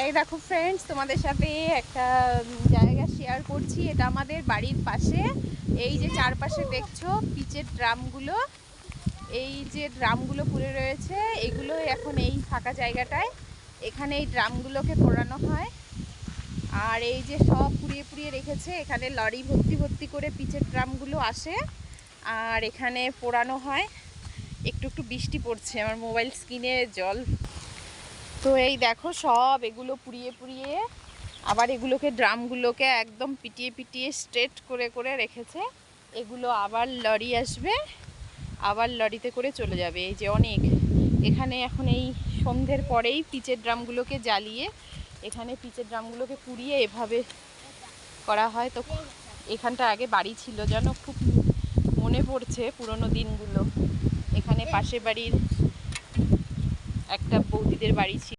এই দেখো ফ্রেন্ডস, তোমাদের সাথে একটা জায়গা শেয়ার করছি। এটা আমাদের বাড়ির পাশে। এই যে চারপাশে দেখছো পিচের ড্রামগুলো, এই যে ড্রামগুলো পড়ে রয়েছে, এগুলো এখন এই ফাঁকা জায়গাটায় এখানে এই ড্রামগুলোকে পোড়ানো হয়। আর এই যে সব পুড়িয়ে পুড়িয়ে রেখেছে, এখানে লরি ভর্তি ভর্তি করে পিচের ড্রামগুলো আসে আর এখানে পোড়ানো হয়। একটু একটু বৃষ্টি পড়ছে, আমার মোবাইল স্ক্রিনে জল। তো এই দেখো সব এগুলো পুড়িয়ে পুড়িয়ে আবার এগুলোকে ড্রামগুলোকে একদম পিটিয়ে পিটিয়ে স্ট্রেট করে করে রেখেছে। এগুলো আবার লরি আসবে, আবার লরিতে করে চলে যাবে। এই যে অনেক এখানে এখন এই সন্ধ্যের পরেই পিচের ড্রামগুলোকে জ্বালিয়ে এখানে পিচের ড্রামগুলোকে পুড়িয়ে এভাবে করা হয়। তো এখানটা আগে বাড়ি ছিল, যেন খুব মনে পড়ছে পুরনো দিনগুলো। এখানে পাশের বাড়ির একটা বৌদিদের বাড়ি ছিল।